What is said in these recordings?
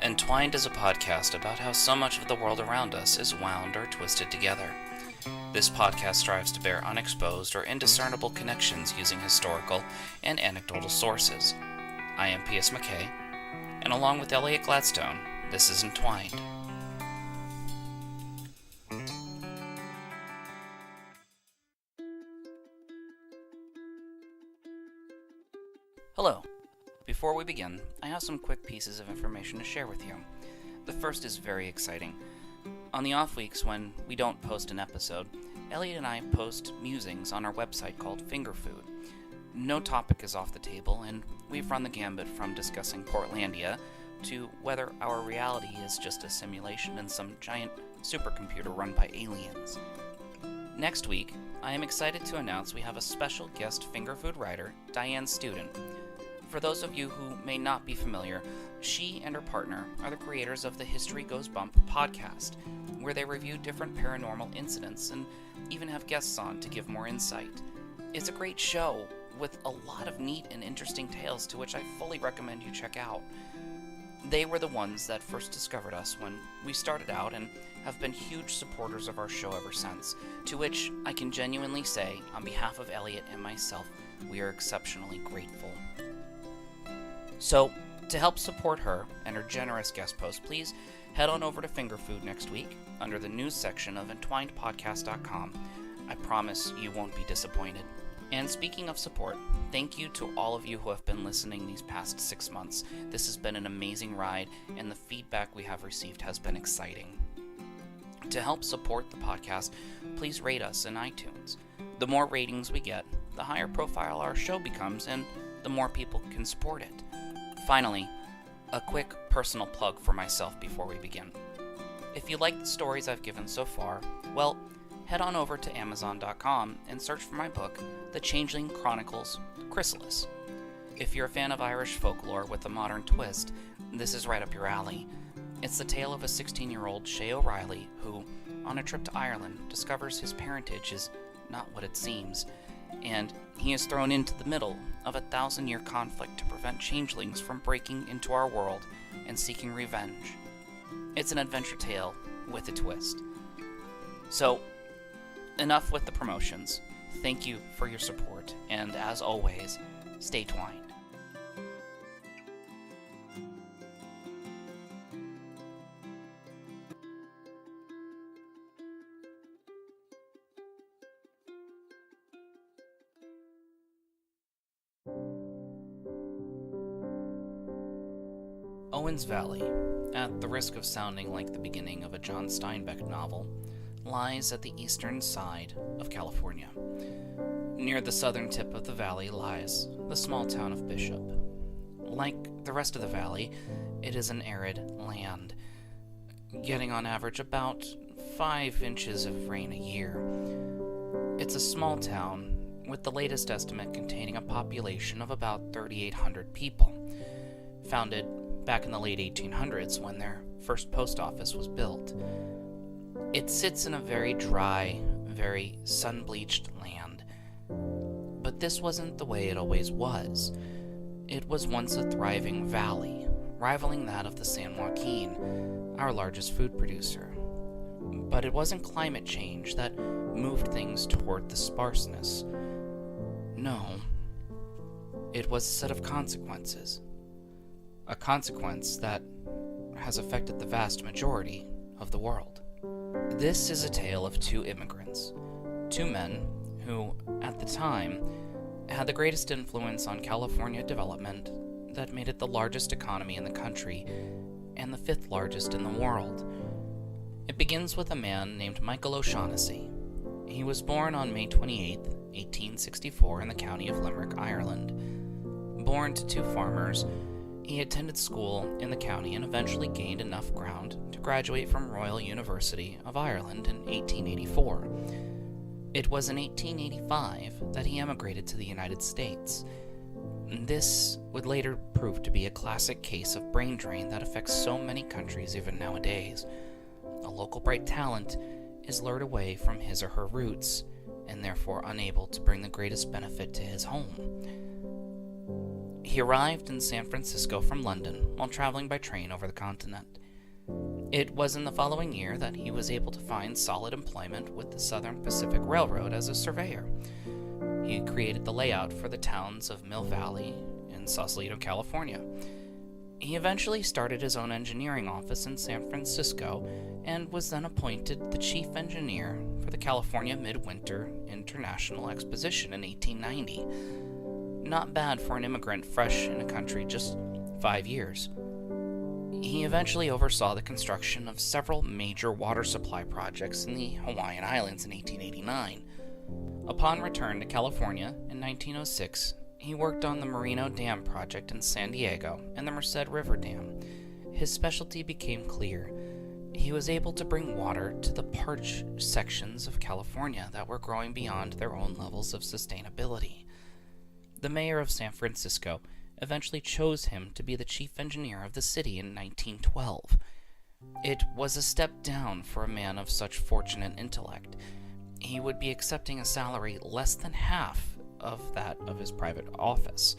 Entwined is a podcast about how so much of the world around us is wound or twisted together. This podcast strives to bear unexposed or indiscernible connections using historical and anecdotal sources. I am P.S. McKay, and along with Elliot Gladstone, this is Entwined. Hello. Before we begin, I have some quick pieces of information to share with you. The first is very exciting. On the off weeks when we don't post an episode, Elliot and I post musings on our website called Finger Food. No topic is off the table, and we've run the gambit from discussing Portlandia to whether our reality is just a simulation in some giant supercomputer run by aliens. Next week, I am excited to announce we have a special guest finger food writer, Diane Student. For those of you who may not be familiar, she and her partner are the creators of the History Goes Bump podcast, where they review different paranormal incidents and even have guests on to give more insight. It's a great show with a lot of neat and interesting tales to which I fully recommend you check out. They were the ones that first discovered us when we started out and have been huge supporters of our show ever since, to which I can genuinely say, on behalf of Elliot and myself, we are exceptionally grateful. So, to help support her and her generous guest post, please head on over to Finger Food next week under the news section of entwinedpodcast.com. I promise you won't be disappointed. And speaking of support, thank you to all of you who have been listening these past 6 months. This has been an amazing ride, and the feedback we have received has been exciting. To help support the podcast, please rate us in iTunes. The more ratings we get, the higher profile our show becomes, and the more people can support it. Finally, a quick personal plug for myself before we begin. If you like the stories I've given so far, well, head on over to Amazon.com and search for my book, The Changeling Chronicles Chrysalis. If you're a fan of Irish folklore with a modern twist, this is right up your alley. It's the tale of a 16-year-old Shay O'Reilly who, on a trip to Ireland, discovers his parentage is not what it seems, and he is thrown into the middle of a 1,000-year conflict to prevent changelings from breaking into our world and seeking revenge. It's an adventure tale with a twist. So, enough with the promotions. Thank you for your support, and as always, stay twined. Owens Valley, at the risk of sounding like the beginning of a John Steinbeck novel, lies at the eastern side of California. Near the southern tip of the valley lies the small town of Bishop. Like the rest of the valley, it is an arid land, getting on average about 5 inches of rain a year. It's a small town, with the latest estimate containing a population of about 3,800 people, founded back in the late 1800s when their first post office was built. It sits in a very dry, very sun-bleached land. But this wasn't the way it always was. It was once a thriving valley, rivaling that of the San Joaquin, our largest food producer. But it wasn't climate change that moved things toward the sparseness. No, it was a set of consequences. A consequence that has affected the vast majority of the world. This is a tale of 2 immigrants, 2 men who, at the time, had the greatest influence on California development that made it the largest economy in the country and the 5th largest in the world. It begins with a man named Michael O'Shaughnessy. He was born on May 28, 1864 in the county of Limerick, Ireland. Born to 2 farmers, he attended school in the county and eventually gained enough ground to graduate from Royal University of Ireland in 1884. It was in 1885 that he emigrated to the United States. This would later prove to be a classic case of brain drain that affects so many countries even nowadays. A local bright talent is lured away from his or her roots, and therefore unable to bring the greatest benefit to his home. He arrived in San Francisco from London while traveling by train over the continent. It was in the following year that he was able to find solid employment with the Southern Pacific Railroad as a surveyor. He created the layout for the towns of Mill Valley and Sausalito, California. He eventually started his own engineering office in San Francisco and was then appointed the chief engineer for the California Midwinter International Exposition in 1890. Not bad for an immigrant fresh in a country just 5 years. He eventually oversaw the construction of several major water supply projects in the Hawaiian Islands in 1889. Upon return to California in 1906, he worked on the Merino Dam project in San Diego and the Merced River Dam. His specialty became clear. He was able to bring water to the parched sections of California that were growing beyond their own levels of sustainability. The mayor of San Francisco eventually chose him to be the chief engineer of the city in 1912. It was a step down for a man of such fortunate intellect. He would be accepting a salary less than half of that of his private office,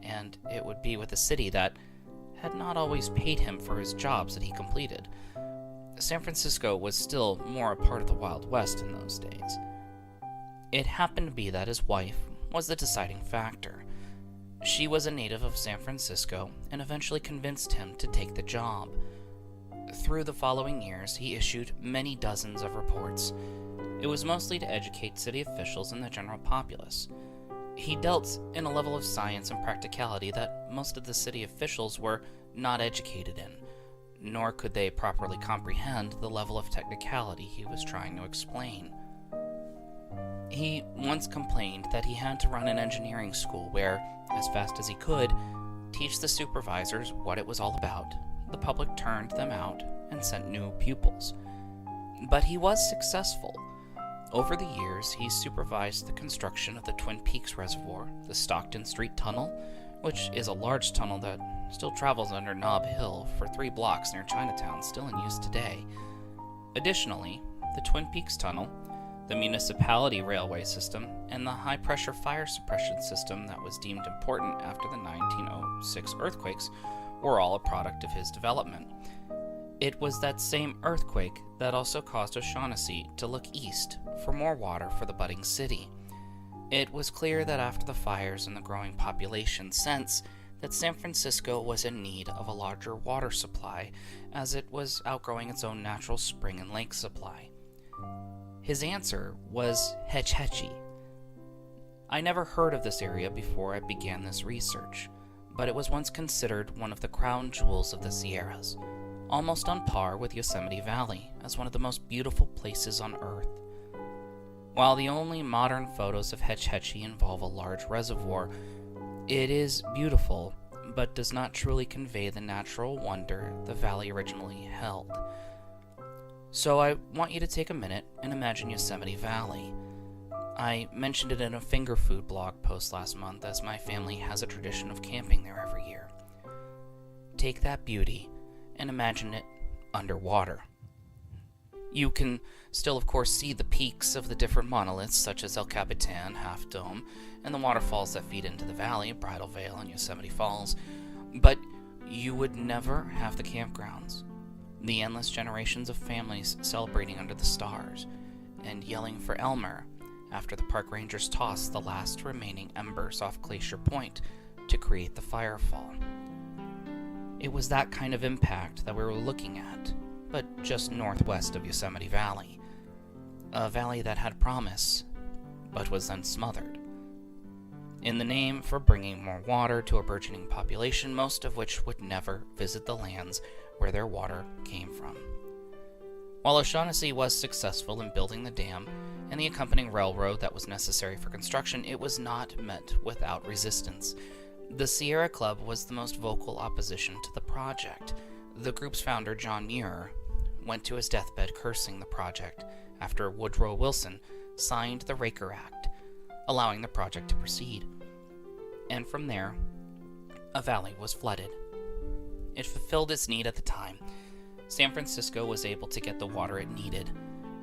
and it would be with a city that had not always paid him for his jobs that he completed. San Francisco was still more a part of the Wild West in those days. It happened to be that his wife was the deciding factor. She was a native of San Francisco and eventually convinced him to take the job. Through the following years, he issued many dozens of reports. It was mostly to educate city officials and the general populace. He dealt in a level of science and practicality that most of the city officials were not educated in, nor could they properly comprehend the level of technicality he was trying to explain. He once complained that he had to run an engineering school where, as fast as he could, teach the supervisors what it was all about. The public turned them out and sent new pupils. But he was successful. Over the years, he supervised the construction of the Twin Peaks Reservoir, the Stockton Street Tunnel, which is a large tunnel that still travels under Nob Hill for 3 blocks near Chinatown, still in use today. Additionally, the Twin Peaks Tunnel, the municipality railway system, and the high-pressure fire suppression system that was deemed important after the 1906 earthquakes were all a product of his development. It was that same earthquake that also caused O'Shaughnessy to look east for more water for the budding city. It was clear that after the fires and the growing population sense that San Francisco was in need of a larger water supply, as it was outgrowing its own natural spring and lake supply. His answer was Hetch Hetchy. I never heard of this area before I began this research, but it was once considered one of the crown jewels of the Sierras, almost on par with Yosemite Valley as one of the most beautiful places on Earth. While the only modern photos of Hetch Hetchy involve a large reservoir, it is beautiful, but does not truly convey the natural wonder the valley originally held. So I want you to take a minute and imagine Yosemite Valley. I mentioned it in a finger food blog post last month, as my family has a tradition of camping there every year. Take that beauty and imagine it underwater. You can still, of course, see the peaks of the different monoliths, such as El Capitan, Half Dome, and the waterfalls that feed into the valley, Bridal Veil and Yosemite Falls, but you would never have the campgrounds, the endless generations of families celebrating under the stars, and yelling for Elmer after the park rangers toss the last remaining embers off Glacier Point to create the firefall. It was that kind of impact that we were looking at, but just northwest of Yosemite Valley. A valley that had promise, but was then smothered. In the name for bringing more water to a burgeoning population, most of which would never visit the lands where their water came from. While O'Shaughnessy was successful in building the dam and the accompanying railroad that was necessary for construction, it was not met without resistance. The Sierra Club was the most vocal opposition to the project. The group's founder, John Muir, went to his deathbed cursing the project after Woodrow Wilson signed the Raker Act, allowing the project to proceed. And from there, a valley was flooded. It fulfilled its need at the time. San Francisco was able to get the water it needed.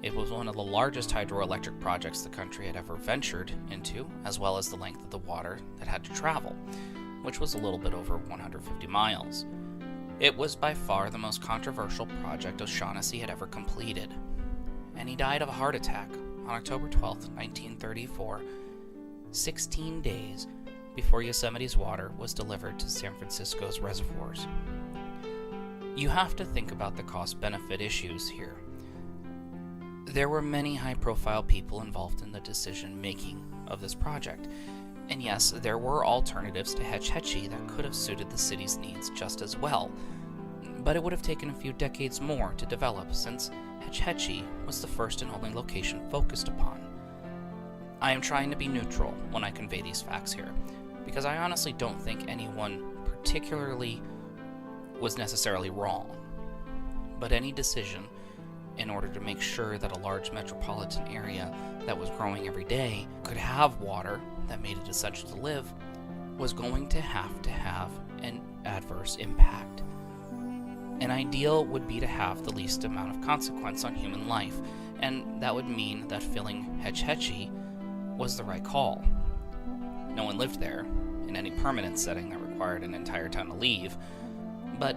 It was one of the largest hydroelectric projects the country had ever ventured into, as well as the length of the water that had to travel. which was a little bit over 150 miles. It was by far the most controversial project O'Shaughnessy had ever completed, and he died of a heart attack on October 12, 1934, 16 days before Yosemite's water was delivered to San Francisco's reservoirs. You have to think about the cost-benefit issues here. There were many high-profile people involved in the decision-making of this project, and yes, there were alternatives to Hetch Hetchy that could have suited the city's needs just as well, but it would have taken a few decades more to develop since Hetch Hetchy was the first and only location focused upon. I am trying to be neutral when I convey these facts here, because I honestly don't think anyone particularly was necessarily wrong, but any decision in order to make sure that a large metropolitan area that was growing every day could have water that made it essential to live was going to have an adverse impact. An ideal would be to have the least amount of consequence on human life, and that would mean that filling Hetch Hetchy was the right call. No one lived there in any permanent setting that required an entire town to leave, but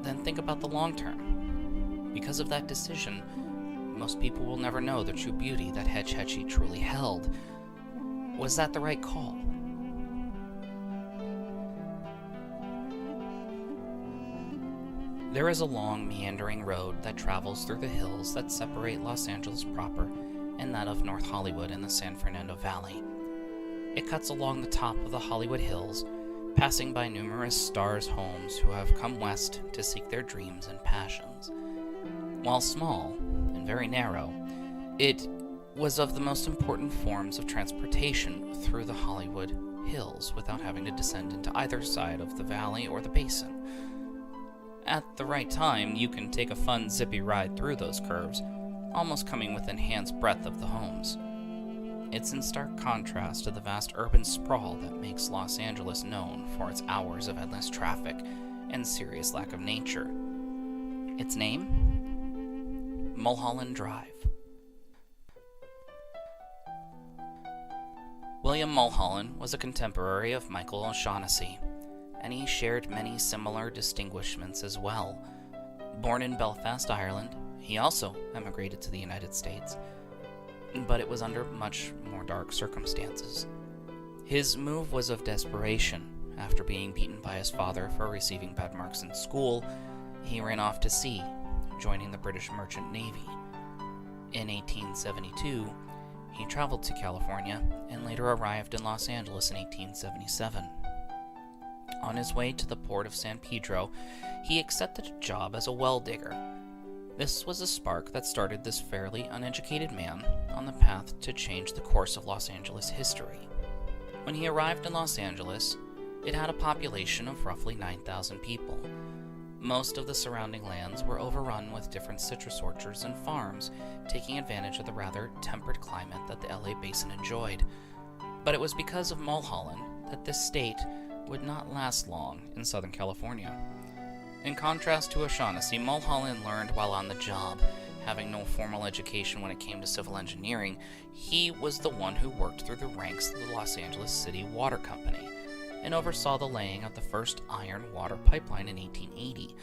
then think about the long term. Because of that decision, most people will never know the true beauty that Hetch Hetchy truly held. Was that the right call? There is a long, meandering road that travels through the hills that separate Los Angeles proper and that of North Hollywood in the San Fernando Valley. It cuts along the top of the Hollywood Hills, passing by numerous stars' homes who have come west to seek their dreams and passions. While small and very narrow, it was of the most important forms of transportation through the Hollywood Hills without having to descend into either side of the valley or the basin. At the right time, you can take a fun, zippy ride through those curves, almost coming within hand's breadth of the homes. It's in stark contrast to the vast urban sprawl that makes Los Angeles known for its hours of endless traffic and serious lack of nature. Its name? Mulholland Drive. William Mulholland was a contemporary of Michael O'Shaughnessy, and he shared many similar distinguishments as well. Born in Belfast, Ireland, he also emigrated to the United States, but it was under much more dark circumstances. His move was of desperation. After being beaten by his father for receiving bad marks in school, he ran off to sea, joining the British Merchant Navy. In 1872, he traveled to California and later arrived in Los Angeles in 1877. On his way to the port of San Pedro, he accepted a job as a well digger. This was a spark that started this fairly uneducated man on the path to change the course of Los Angeles history. When he arrived in Los Angeles, it had a population of roughly 9,000 people. Most of the surrounding lands were overrun with different citrus orchards and farms, taking advantage of the rather temperate climate that the LA basin enjoyed. But it was because of Mulholland that this state would not last long in Southern California. In contrast to O'Shaughnessy, Mulholland learned while on the job. Having no formal education when it came to civil engineering, he was the one who worked through the ranks of the Los Angeles City Water Company and oversaw the laying of the first iron water pipeline in 1880,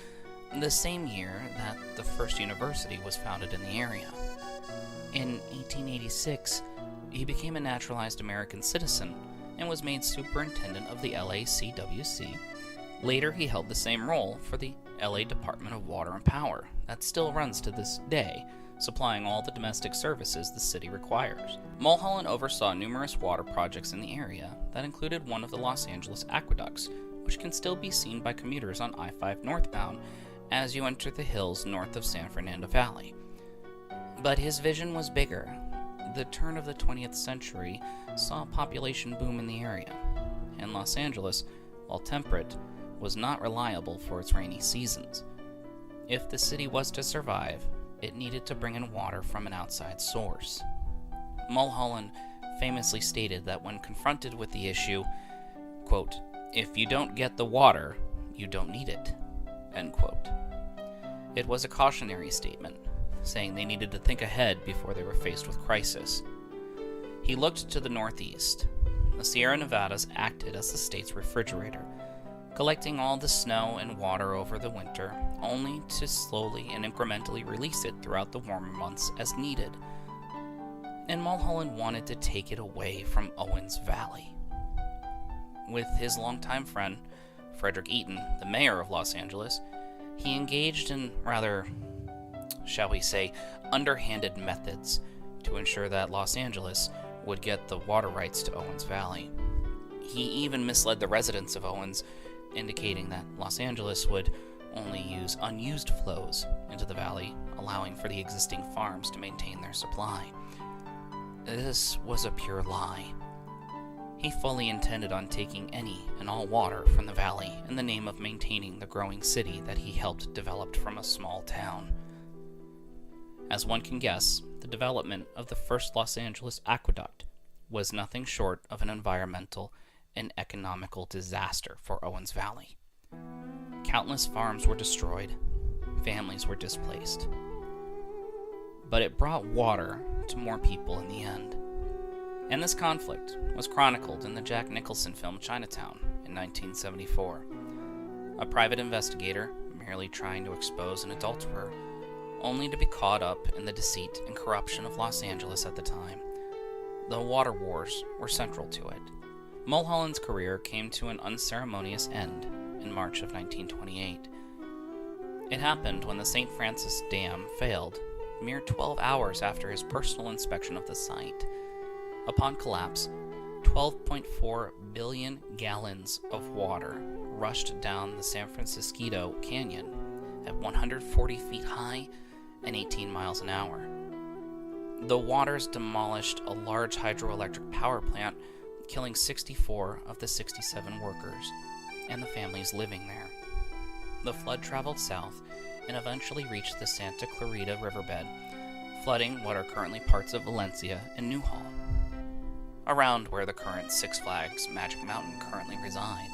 the same year that the first university was founded in the area. In 1886, he became a naturalized American citizen and was made superintendent of the LACWC. Later, he held the same role for the LA Department of Water and Power, that still runs to this day, supplying all the domestic services the city requires. Mulholland oversaw numerous water projects in the area that included one of the Los Angeles aqueducts, which can still be seen by commuters on I-5 northbound as you enter the hills north of San Fernando Valley. But his vision was bigger. The turn of the 20th century saw a population boom in the area, and Los Angeles, while temperate, was not reliable for its rainy seasons. If the city was to survive, it needed to bring in water from an outside source. Mulholland famously stated that when confronted with the issue, quote, "If you don't get the water, you don't need it," end quote. It was a cautionary statement, saying they needed to think ahead before they were faced with crisis. He looked to the northeast. The Sierra Nevadas acted as the state's refrigerator, collecting all the snow and water over the winter, only to slowly and incrementally release it throughout the warmer months as needed. And Mulholland wanted to take it away from Owens Valley. With his longtime friend, Frederick Eaton, the mayor of Los Angeles, he engaged in rather, shall we say, underhanded methods to ensure that Los Angeles would get the water rights to Owens Valley. He even misled the residents of Owens, indicating that Los Angeles would only use unused flows into the valley, allowing for the existing farms to maintain their supply. This was a pure lie. He fully intended on taking any and all water from the valley in the name of maintaining the growing city that he helped develop from a small town. As one can guess, the development of the first Los Angeles aqueduct was nothing short of an environmental and economical disaster for Owens Valley. Countless farms were destroyed, families were displaced. But it brought water to more people in the end. And this conflict was chronicled in the Jack Nicholson film Chinatown in 1974. A private investigator merely trying to expose an adulterer, only to be caught up in the deceit and corruption of Los Angeles at the time. The water wars were central to it. Mulholland's career came to an unceremonious end in March of 1928. It happened when the St. Francis Dam failed, mere 12 hours after his personal inspection of the site. Upon collapse, 12.4 billion gallons of water rushed down the San Francisco Canyon at 140 feet high and 18 miles an hour. The waters demolished a large hydroelectric power plant, killing 64 of the 67 workers and the families living there. The flood traveled south and eventually reached the Santa Clarita riverbed, flooding what are currently parts of Valencia and Newhall, around where the current Six Flags Magic Mountain currently resides.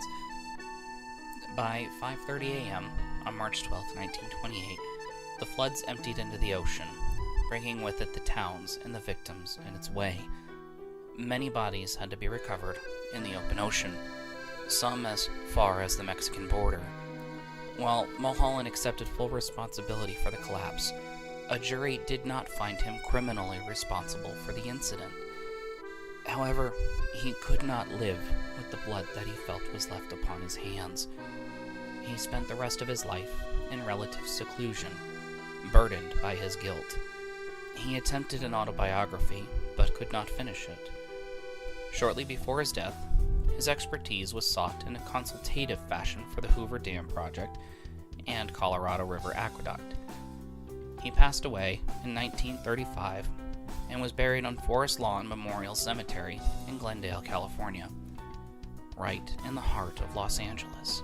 By 5:30 a.m. on March 12, 1928, the floods emptied into the ocean, bringing with it the towns and the victims in its way. Many bodies had to be recovered in the open ocean, some as far as the Mexican border. While Mulholland accepted full responsibility for the collapse, a jury did not find him criminally responsible for the incident. However, he could not live with the blood that he felt was left upon his hands. He spent the rest of his life in relative seclusion, burdened by his guilt. He attempted an autobiography, but could not finish it. Shortly before his death, his expertise was sought in a consultative fashion for the Hoover Dam project and Colorado River Aqueduct. He passed away in 1935 and was buried on Forest Lawn Memorial Cemetery in Glendale, California, right in the heart of Los Angeles.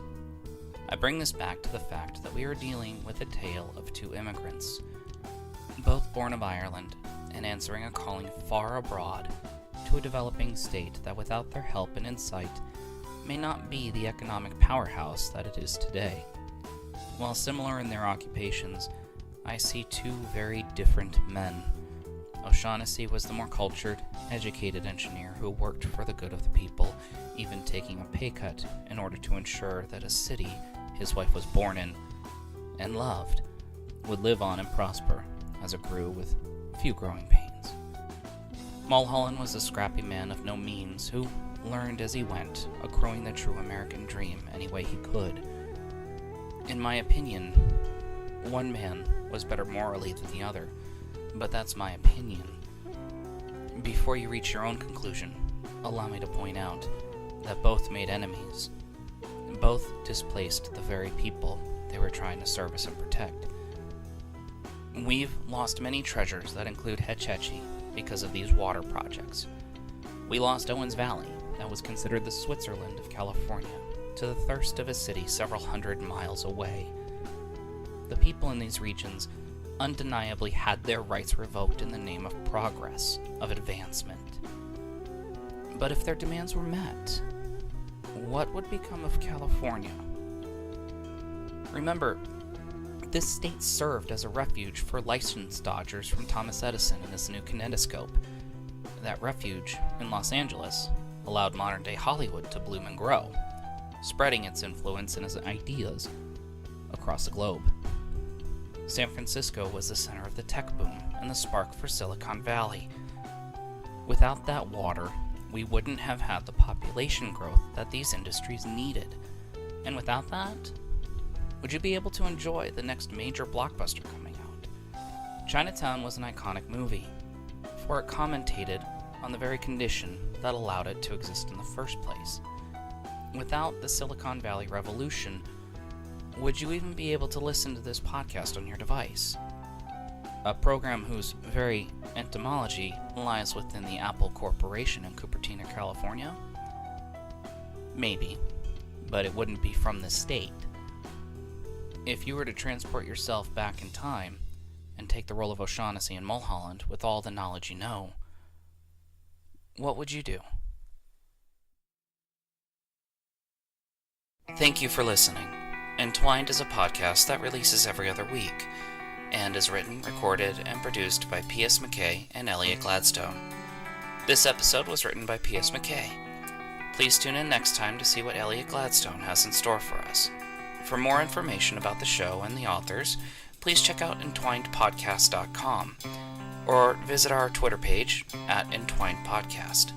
I bring this back to the fact that we are dealing with a tale of two immigrants, both born of Ireland and answering a calling far abroad to a developing state that without their help and insight may not be the economic powerhouse that it is today. While similar in their occupations, I see two very different men. O'Shaughnessy was the more cultured, educated engineer who worked for the good of the people, even taking a pay cut in order to ensure that a city his wife was born in and loved would live on and prosper as it grew with few growing pains. Mulholland was a scrappy man of no means who learned as he went, accruing the true American dream any way he could. In my opinion, one man was better morally than the other, but that's my opinion. Before you reach your own conclusion, allow me to point out that both made enemies. Both displaced the very people they were trying to service and protect. We've lost many treasures that include Hetch Hetchy because of these water projects. We lost Owens Valley, that was considered the Switzerland of California, to the thirst of a city several hundred miles away. The people in these regions undeniably had their rights revoked in the name of progress, of advancement. But if their demands were met, what would become of California? Remember, this state served as a refuge for license dodgers from Thomas Edison and his new kinetoscope. That refuge in Los Angeles allowed modern-day Hollywood to bloom and grow. spreading its influence and its ideas across the globe. San Francisco was the center of the tech boom and the spark for Silicon Valley. Without that water, we wouldn't have had the population growth that these industries needed. And without that, would you be able to enjoy the next major blockbuster coming out? Chinatown was an iconic movie, for it commentated on the very condition that allowed it to exist in the first place. Without the Silicon Valley Revolution, would you even be able to listen to this podcast on your device? A program whose very etymology lies within the Apple Corporation in Cupertino, California? Maybe, but it wouldn't be from this state. If you were to transport yourself back in time and take the role of O'Shaughnessy in Mulholland with all the knowledge you know, what would you do? Thank you for listening. Entwined is a podcast that releases every other week, and is written, recorded, and produced by P.S. McKay and Elliot Gladstone. This episode was written by P.S. McKay. Please tune in next time to see what Elliot Gladstone has in store for us. For more information about the show and the authors, please check out entwinedpodcast.com or visit our Twitter page @entwinedpodcast.